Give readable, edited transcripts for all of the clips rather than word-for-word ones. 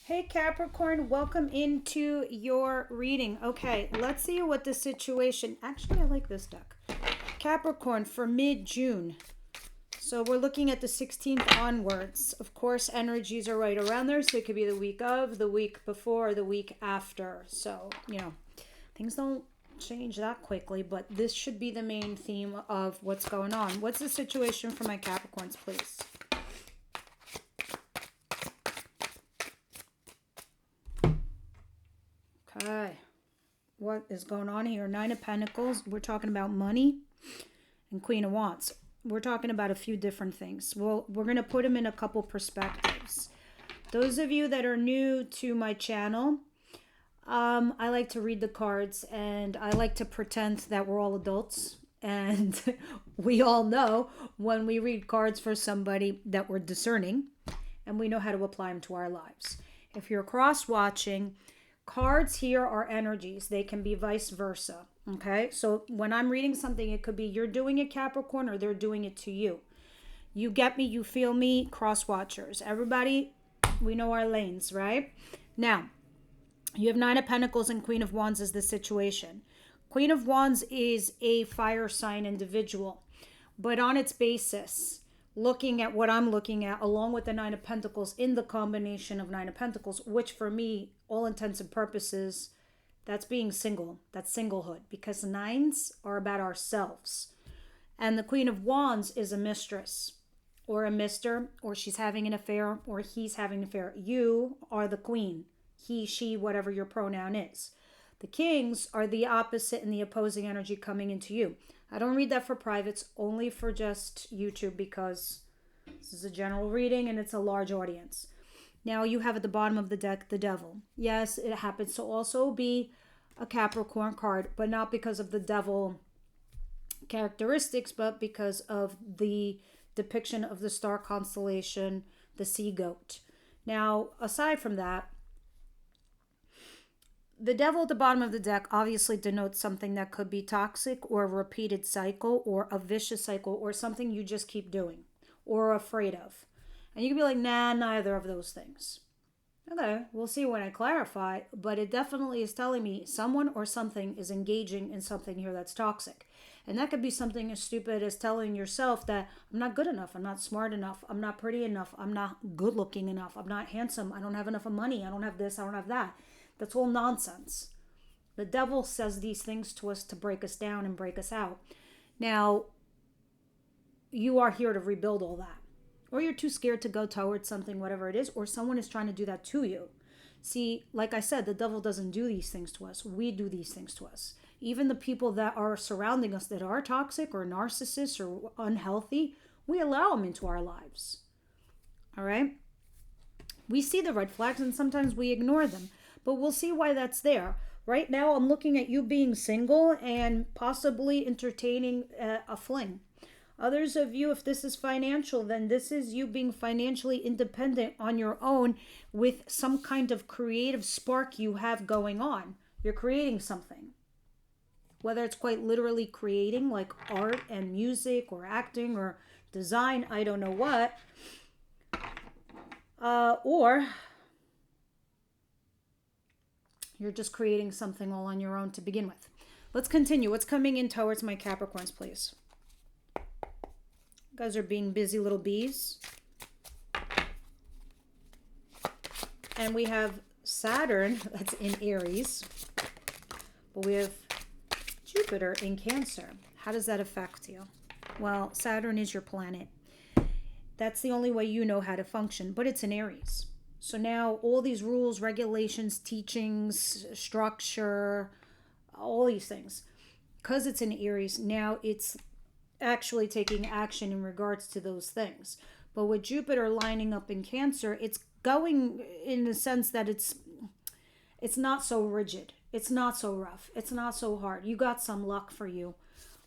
Hey Capricorn, welcome into your reading. Okay, let's see what the situation. Actually, I like this deck. Capricorn for mid-June. So we're looking at the 16th onwards. Of course, energies are right around there, so it could be the week of, the week before, the week after. So, things don't change that quickly, but this should be the main theme of what's going on. What's the situation for my Capricorns, please? Okay. What is going on here? Nine of Pentacles. We're talking about money. And Queen of Wands. We're talking about a few different things. Well, we're going to put them in a couple perspectives. Those of you that are new to my channel, I like to read the cards and I like to pretend that we're all adults. And we all know when we read cards for somebody that we're discerning and we know how to apply them to our lives. If you're cross-watching, cards here are energies. They can be vice versa. Okay, so when I'm reading something, it could be you're doing it, Capricorn, or they're doing it to you. You get me, you feel me, cross-watchers. Everybody, we know our lanes, right? Now, you have Nine of Pentacles and Queen of Wands is the situation. Queen of Wands is a fire sign individual, but on its basis, looking at what I'm looking at, along with the Nine of Pentacles in the combination of Nine of Pentacles, which for me, all intents and purposes, that's being single. That's singlehood, because nines are about ourselves. And the Queen of Wands is a mistress or a mister, or she's having an affair, or he's having an affair. You are the queen. He, she, whatever your pronoun is. The kings are the opposite and the opposing energy coming into you. I don't read that for privates, only for just YouTube, because this is a general reading and it's a large audience. Now you have at the bottom of the deck the devil. Yes, it happens to also be a Capricorn card, but not because of the devil characteristics, but because of the depiction of the star constellation, the sea goat. Now, aside from that, the devil at the bottom of the deck obviously denotes something that could be toxic or a repeated cycle or a vicious cycle or something you just keep doing or afraid of. And you can be like, nah, neither of those things. Okay, we'll see when I clarify, but it definitely is telling me someone or something is engaging in something here that's toxic. And that could be something as stupid as telling yourself that I'm not good enough, I'm not smart enough, I'm not pretty enough, I'm not good looking enough, I'm not handsome, I don't have enough money, I don't have this, I don't have that. That's all nonsense. The devil says these things to us to break us down and break us out. Now, you are here to rebuild all that. Or you're too scared to go towards something, whatever it is, or someone is trying to do that to you. See, like I said, the devil doesn't do these things to us. We do these things to us. Even the people that are surrounding us that are toxic or narcissists or unhealthy, we allow them into our lives. All right? We see the red flags and sometimes we ignore them, but we'll see why that's there. Right now, I'm looking at you being single and possibly entertaining a fling. Others of you, if this is financial, then this is you being financially independent on your own with some kind of creative spark you have going on. You're creating something. Whether it's quite literally creating, like art and music or acting or design, I don't know what. Or you're just creating something all on your own to begin with. Let's continue. What's coming in towards my Capricorns, please? You guys are being busy little bees. And we have Saturn, that's in Aries. But we have Jupiter in Cancer. How does that affect you? Well, Saturn is your planet. That's the only way you know how to function, but it's in Aries. So now all these rules, regulations, teachings, structure, all these things, because it's in Aries, now it's actually taking action in regards to those things. But with Jupiter lining up in Cancer, it's going in the sense that it's not so rigid, it's not so rough, it's not so hard. You got some luck for you,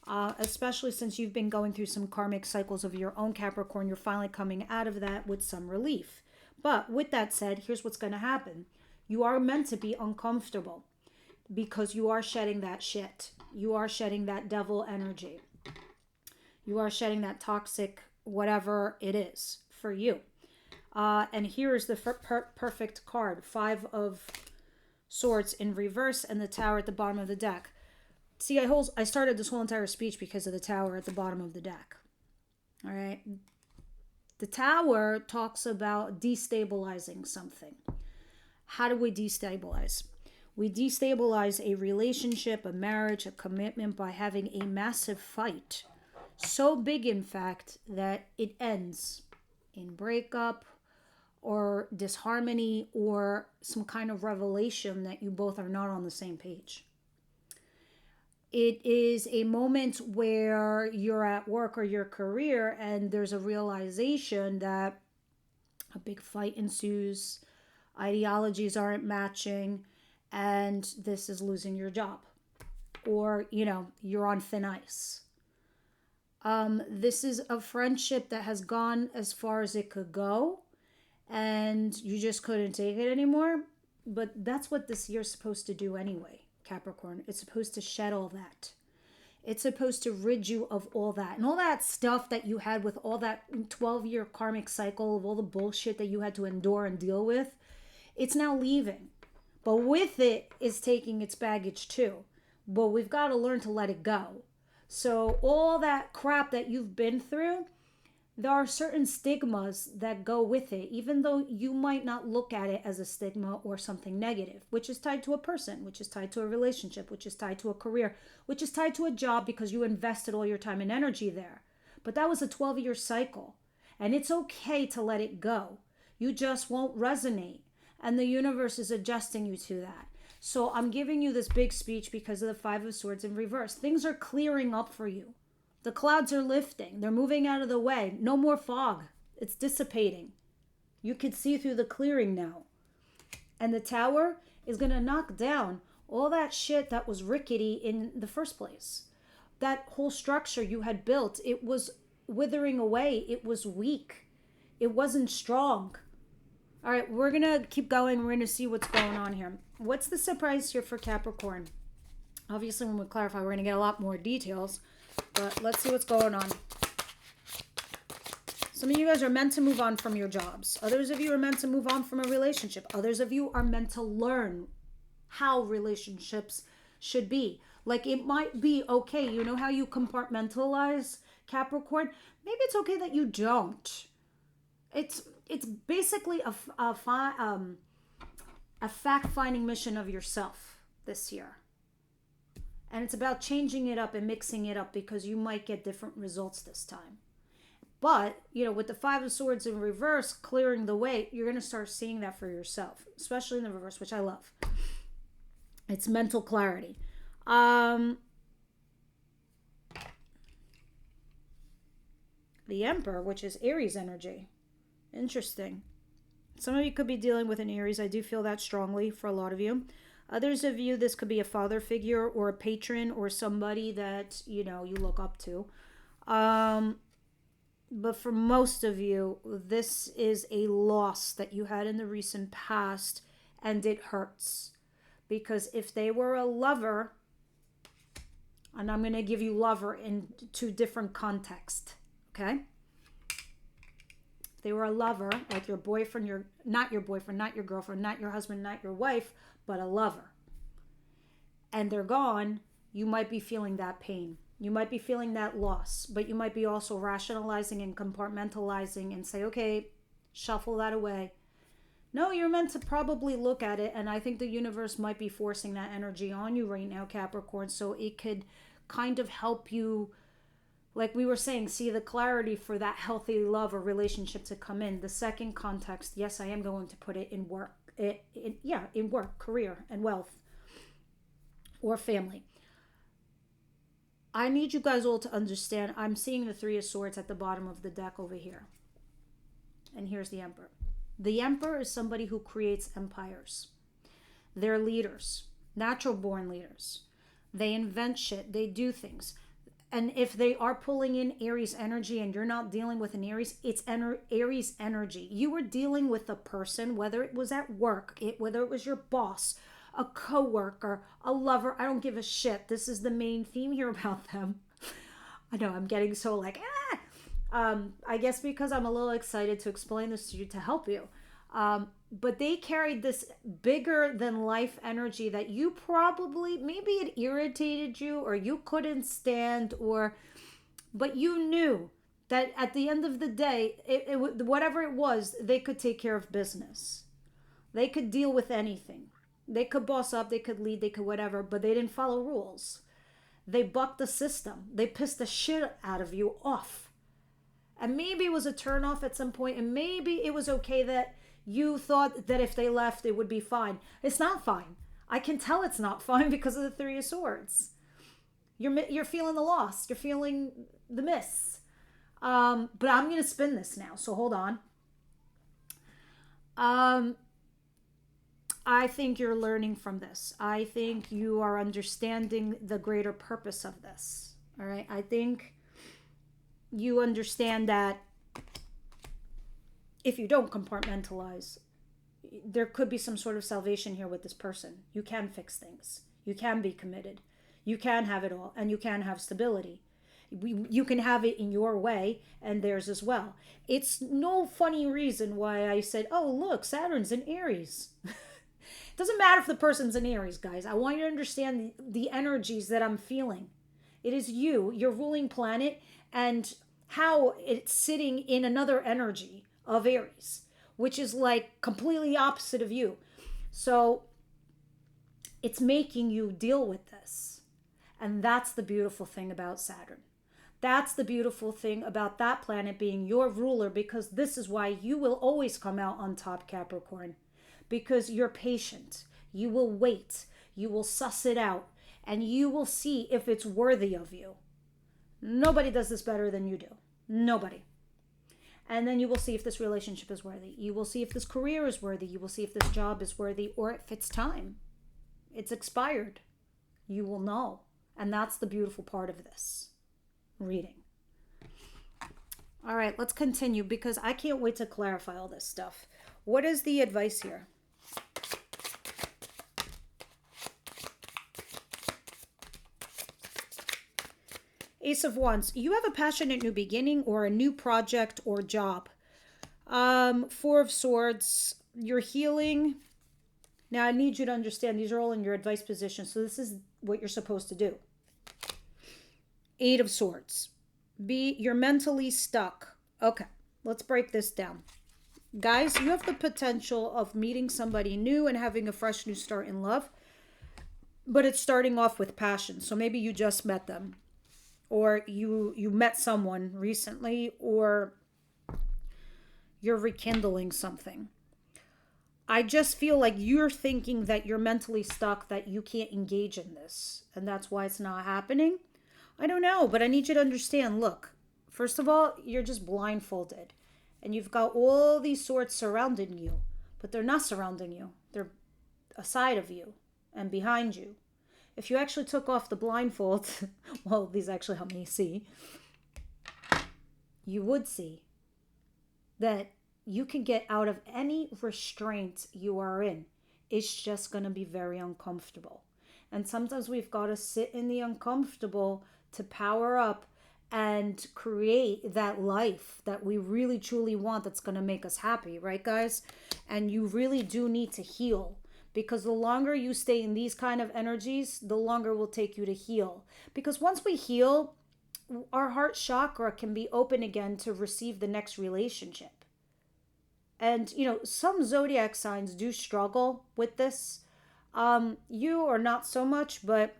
especially since you've been going through some karmic cycles of your own, Capricorn. You're finally coming out of that with some relief. But with that said, here's what's going to happen. You are meant to be uncomfortable because you are shedding that shit. You are shedding that devil energy. You are shedding that toxic whatever it is for you. And here is the perfect card. 5 of Swords in reverse and the Tower at the bottom of the deck. See, I started this whole entire speech because of the Tower at the bottom of the deck. All right. The Tower talks about destabilizing something. How do we destabilize? We destabilize a relationship, a marriage, a commitment by having a massive fight. So big, in fact, that it ends in breakup or disharmony or some kind of revelation that you both are not on the same page. It is a moment where you're at work or your career and there's a realization that a big fight ensues, ideologies aren't matching, and this is losing your job. Or, you're on thin ice. This is a friendship that has gone as far as it could go, and you just couldn't take it anymore. But that's what this year's supposed to do anyway, Capricorn. It's supposed to shed all that. It's supposed to rid you of all that. And all that stuff that you had with all that 12-year karmic cycle of all the bullshit that you had to endure and deal with, it's now leaving. But with it is taking its baggage too. But we've got to learn to let it go. So all that crap that you've been through, there are certain stigmas that go with it, even though you might not look at it as a stigma or something negative, which is tied to a person, which is tied to a relationship, which is tied to a career, which is tied to a job because you invested all your time and energy there. But that was a 12-year cycle, and it's okay to let it go. You just won't resonate, and the universe is adjusting you to that. So I'm giving you this big speech because of the 5 of Swords in reverse. Things are clearing up for you. The clouds are lifting. They're moving out of the way. No more fog. It's dissipating. You can see through the clearing now. And the Tower is going to knock down all that shit that was rickety in the first place. That whole structure you had built, it was withering away. It was weak. It wasn't strong. All right, we're going to keep going. We're going to see what's going on here. What's the surprise here for Capricorn? Obviously, when we clarify, we're going to get a lot more details. But let's see what's going on. Some of you guys are meant to move on from your jobs. Others of you are meant to move on from a relationship. Others of you are meant to learn how relationships should be. Like, it might be okay. You know how you compartmentalize, Capricorn? Maybe it's okay that you don't. It's basically a fact-finding mission of yourself this year. And it's about changing it up and mixing it up because you might get different results this time. But, with the 5 of Swords in reverse, clearing the way, you're going to start seeing that for yourself, especially in the reverse, which I love. It's mental clarity. The Emperor, which is Aries energy. Interesting. Some of you could be dealing with an Aries. I do feel that strongly for a lot of you. Others of you, this could be a father figure or a patron or somebody that, you look up to. But for most of you, this is a loss that you had in the recent past, and it hurts. Because if they were a lover, and I'm going to give you lover in 2 different contexts, okay? If they were a lover, like your boyfriend, not your boyfriend, not your girlfriend, not your husband, not your wife, but a lover, and they're gone, you might be feeling that pain. You might be feeling that loss, but you might be also rationalizing and compartmentalizing and say, okay, shuffle that away. No, you're meant to probably look at it, and I think the universe might be forcing that energy on you right now, Capricorn, so it could kind of help you, like we were saying, see the clarity for that healthy love or relationship to come in. The second context, yes, I am going to put it in work. In work, career, and wealth, or family. I need you guys all to understand, I'm seeing the 3 of Swords at the bottom of the deck over here. And here's the Emperor. The Emperor is somebody who creates empires. They're leaders, natural born leaders. They invent shit, they do things. And if they are pulling in Aries energy and you're not dealing with an Aries, it's Aries energy. You were dealing with a person, whether it was at work, whether it was your boss, a coworker, a lover. I don't give a shit. This is the main theme here about them. I know I'm getting so I guess because I'm a little excited to explain this to you to help you. But they carried this bigger than life energy that you probably, maybe it irritated you or you couldn't stand, or, but you knew that at the end of the day, whatever it was, they could take care of business. They could deal with anything. They could boss up, they could lead, they could whatever, but they didn't follow rules. They bucked the system. They pissed the shit out of you off. And maybe it was a turn off at some point, and maybe it was okay that you thought that if they left, it would be fine. It's not fine. I can tell it's not fine because of the Three of Swords. You're feeling the loss. You're feeling the miss. But I'm going to spin this now, so hold on. I think you're learning from this. I think you are understanding the greater purpose of this. All right? I think you understand that if you don't compartmentalize, there could be some sort of salvation here with this person. You can fix things. You can be committed. You can have it all, and you can have stability. You can have it in your way and theirs as well. It's no funny reason why I said, oh, look, Saturn's in Aries. It doesn't matter if the person's in Aries, guys. I want you to understand the energies that I'm feeling. It is you, your ruling planet, and how it's sitting in another energy of Aries, which is like completely opposite of you. So it's making you deal with this. And that's the beautiful thing about Saturn. That's the beautiful thing about that planet being your ruler, because this is why you will always come out on top, Capricorn. Because you're patient. You will wait. You will suss it out. And you will see if it's worthy of you. Nobody does this better than you do. Nobody. And then you will see if this relationship is worthy. You will see if this career is worthy. You will see if this job is worthy, or if it's time. It's expired. You will know. And that's the beautiful part of this reading. All right, let's continue, because I can't wait to clarify all this stuff. What is the advice here? Ace of Wands. You have a passionate new beginning or a new project or job. Four of Swords. You're healing. Now, I need you to understand these are all in your advice position, so this is what you're supposed to do. Eight of Swords. You're mentally stuck. Okay, let's break this down. Guys, you have the potential of meeting somebody new and having a fresh new start in love, but it's starting off with passion. So maybe you just met them, or you met someone recently, or you're rekindling something. I just feel like you're thinking that you're mentally stuck, that you can't engage in this, and that's why it's not happening. I don't know, but I need you to understand, look, first of all, you're just blindfolded. And you've got all these swords surrounding you, but they're not surrounding you. They're aside of you and behind you. If you actually took off the blindfold, well, these actually help me see, you would see that you can get out of any restraint you are in. It's just going to be very uncomfortable. And sometimes we've got to sit in the uncomfortable to power up and create that life that we really truly want, that's going to make us happy, right, guys? And you really do need to heal, because the longer you stay in these kind of energies, the longer it will take you to heal. Because once we heal, our heart chakra can be open again to receive the next relationship. And, you know, some zodiac signs do struggle with this. You are not so much, but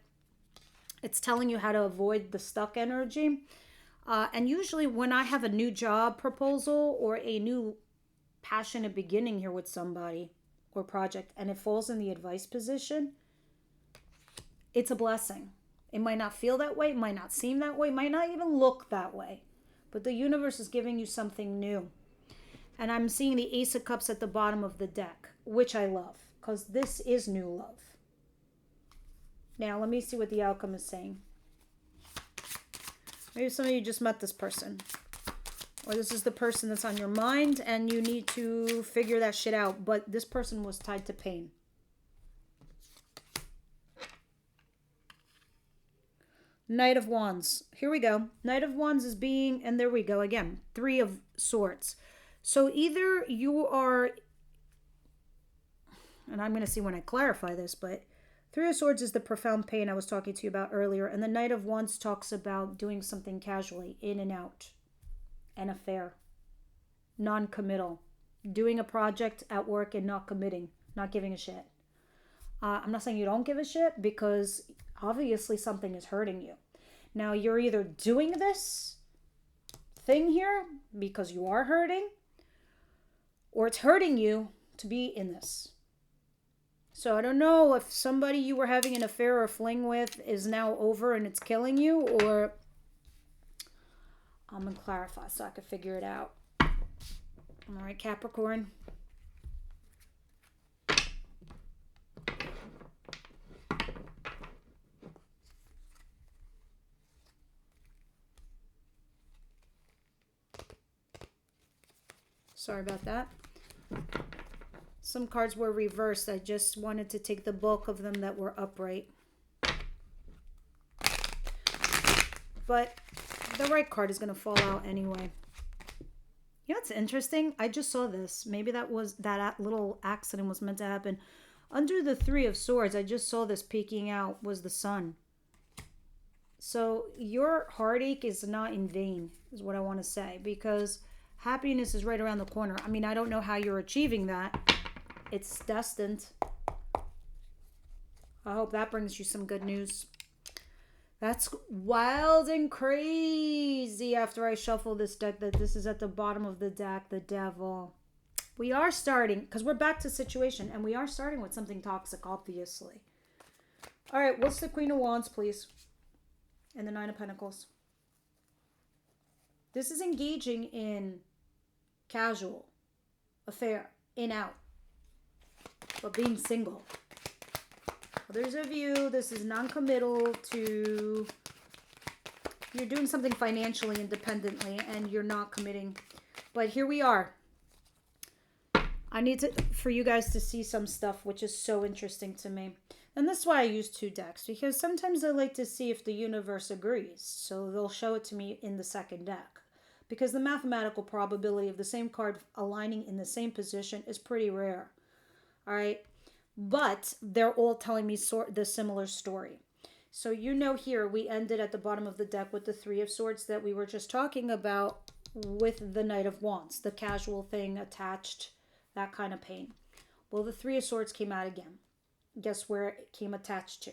it's telling you how to avoid the stuck energy. And usually when I have a new job proposal or a new passionate beginning here with somebody or project, and it falls in the advice position, it's a blessing. It might not feel that way, it might not seem that way, it might not even look that way. But the universe is giving you something new. And I'm seeing the Ace of Cups at the bottom of the deck, which I love, because this is new love. Now, let me see what the outcome is saying. Maybe some of you just met this person. Or this is the person that's on your mind and you need to figure that shit out. But this person was tied to pain. Knight of Wands. Here we go. Knight of Wands is being, and there we go again. Three of Swords. So either you are, and I'm going to see when I clarify this, but Three of Swords is the profound pain I was talking to you about earlier. And the Knight of Wands talks about doing something casually, in and out, an affair, non-committal, doing a project at work and not committing, not giving a shit. I'm not saying you don't give a shit, because obviously something is hurting you. Now, you're either doing this thing here because you are hurting, or it's hurting you to be in this. So I don't know if somebody you were having an affair or fling with is now over and it's killing you, or I'm going to clarify so I can figure it out. All right, Capricorn. Sorry about that. Some cards were reversed. I just wanted to take the bulk of them that were upright. But the right card is going to fall out anyway. You know what's interesting? I just saw this. Maybe that little accident was meant to happen. Under the Three of Swords, I just saw this peeking out was the Sun. So your heartache is not in vain, is what I want to say, because happiness is right around the corner. I mean, I don't know how you're achieving that. It's destined. I hope that brings you some good news. That's wild and crazy after I shuffle this deck, that this is at the bottom of the deck, the Devil. We are starting, because we're back to situation, and we are starting with something toxic, obviously. All right, what's the Queen of Wands, please? And the Nine of Pentacles. This is engaging in casual, affair, in, out, but being single. Others of you, this is non-committal to, you're doing something financially independently and you're not committing. But here we are. I need for you guys to see some stuff which is so interesting to me. And that's why I use two decks, because sometimes I like to see if the universe agrees. So they'll show it to me in the second deck. Because the mathematical probability of the same card aligning in the same position is pretty rare. All right. But they're all telling me the similar story. So you know here we ended at the bottom of the deck with the Three of Swords that we were just talking about with the Knight of Wands. The casual thing attached, that kind of pain. Well, the Three of Swords came out again. Guess where it came attached to?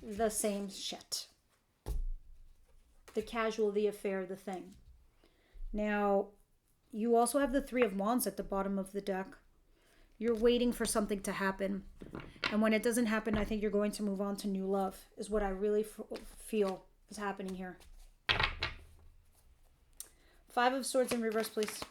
The same shit. The casual, the affair, the thing. Now, you also have the Three of Wands at the bottom of the deck. You're waiting for something to happen. And when it doesn't happen, I think you're going to move on to new love, is what I really feel is happening here. Five of Swords in reverse, please.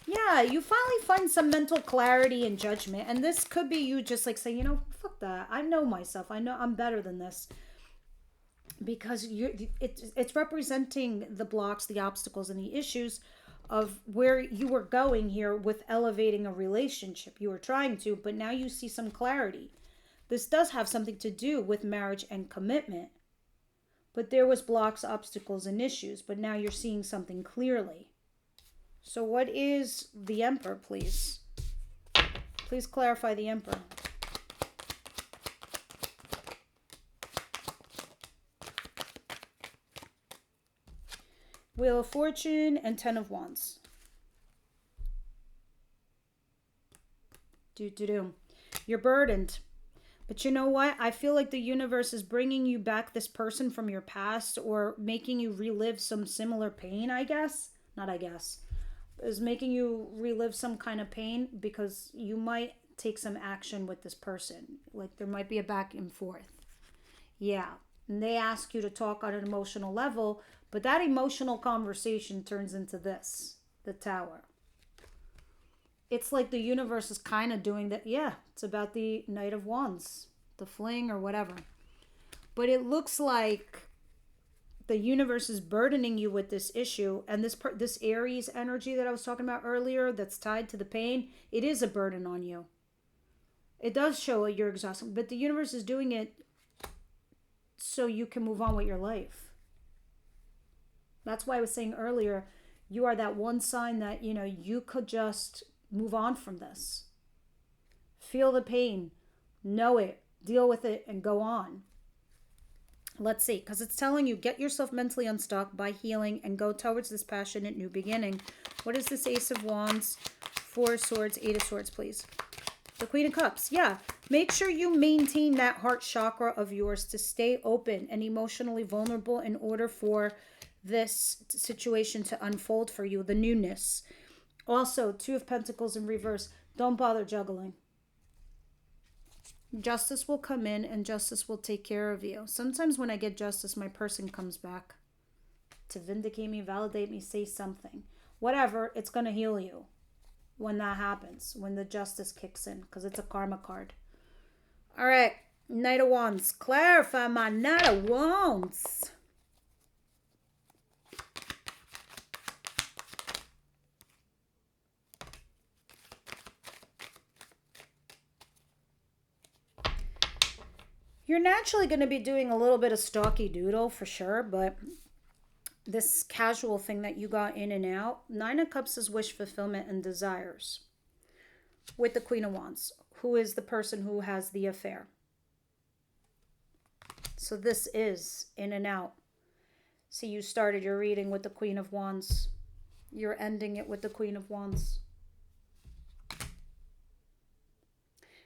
Yeah, you finally find some mental clarity and judgment. And this could be you just like saying, you know, fuck that. I know myself. I know I'm better than this. Because it's representing the blocks, the obstacles, and the issues of where you were going here with elevating a relationship. You were trying to, but now you see some clarity. This does have something to do with marriage and commitment. But there was blocks, obstacles, and issues. But now you're seeing something clearly. So what is the Emperor, please? Please clarify the Emperor. Wheel of Fortune and Ten of Wands. You're burdened. But you know what? I feel like the universe is bringing you back this person from your past, or making you relive some similar pain, I guess. Not I guess. Is making you relive some kind of pain, because you might take some action with this person. Like there might be a back and forth. Yeah. And they ask you to talk on an emotional level, but that emotional conversation turns into this, the Tower. It's like the universe is kind of doing that. Yeah, it's about the Knight of Wands, the fling or whatever. But it looks like the universe is burdening you with this issue. And this Aries energy that I was talking about earlier that's tied to the pain, it is a burden on you. It does show you're exhausted, but the universe is doing it so you can move on with your life. That's why I was saying earlier, you are that one sign that, you know, you could just move on from this. Feel the pain, know it, deal with it, and go on. Let's see, because it's telling you, get yourself mentally unstuck by healing and go towards this passionate new beginning. What is this Ace of Wands, Four of Swords, Eight of Swords, please? The Queen of Cups. Yeah, make sure you maintain that heart chakra of yours to stay open and emotionally vulnerable in order for this situation to unfold for you, the newness. Also, Two of Pentacles in reverse. Don't bother juggling. Justice will come in and justice will take care of you. Sometimes when I get justice, my person comes back to vindicate me, validate me, say something. Whatever, it's going to heal you when that happens, when the justice kicks in, because it's a karma card. All right, Knight of Wands. Clarify my Knight of Wands. You're naturally going to be doing a little bit of stalky doodle for sure, but this casual thing that you got in and out, Nine of Cups is wish fulfillment and desires. With the Queen of Wands, who is the person who has the affair. So this is in and out. See, you started your reading with the Queen of Wands. You're ending it with the Queen of Wands.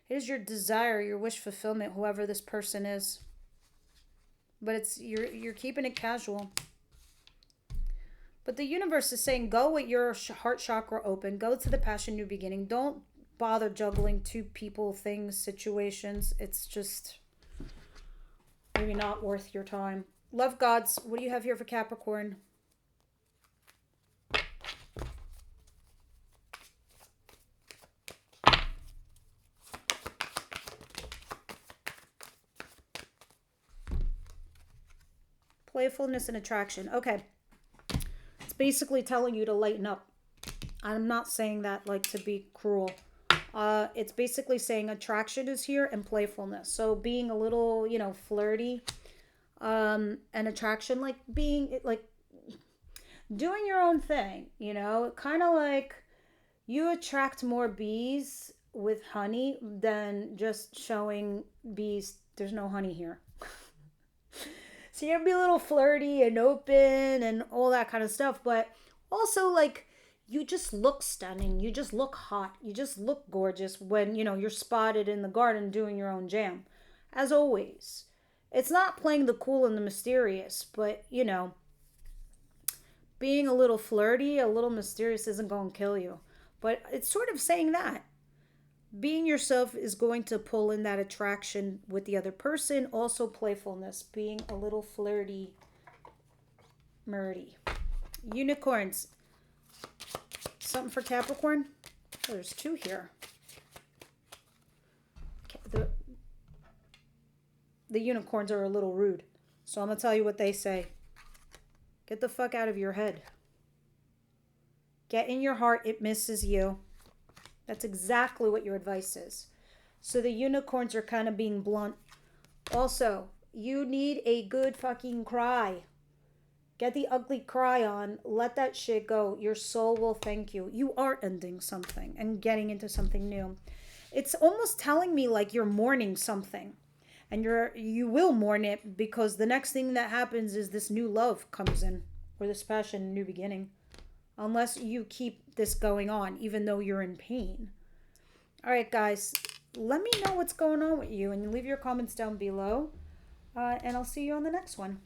It is your desire, your wish fulfillment, whoever this person is. But it's you're keeping it casual. But the universe is saying, go with your heart chakra open. Go to the passion new beginning. Don't bother juggling two people, things, situations. It's just maybe not worth your time. Love gods. What do you have here for Capricorn? Playfulness and attraction. Okay. It's basically telling you to lighten up. I'm not saying that like to be cruel. It's basically saying attraction is here and playfulness. So being a little, you know, flirty, and attraction, like being like doing your own thing, you know, kind of like you attract more bees with honey than just showing bees there's no honey here. So you're gonna be a little flirty and open and all that kind of stuff, but also like you just look stunning, you just look hot, you just look gorgeous when, you know, you're spotted in the garden doing your own jam. As always, it's not playing the cool and the mysterious, but, you know, being a little flirty, a little mysterious isn't going to kill you. But it's sort of saying that. Being yourself is going to pull in that attraction with the other person. Also playfulness, being a little flirty, murdy. Unicorns. Something for Capricorn? Oh, there's two here. The unicorns are a little rude. So I'm going to tell you what they say. Get the fuck out of your head. Get in your heart. It misses you. That's exactly what your advice is. So the unicorns are kind of being blunt. Also, you need a good fucking cry. Get the ugly cry on. Let that shit go. Your soul will thank you. You are ending something and getting into something new. It's almost telling me like you're mourning something. And you will mourn it because the next thing that happens is this new love comes in. Or this passion, new beginning. Unless you keep this going on, even though you're in pain. All right, guys. Let me know what's going on with you. And leave your comments down below. And I'll see you on the next one.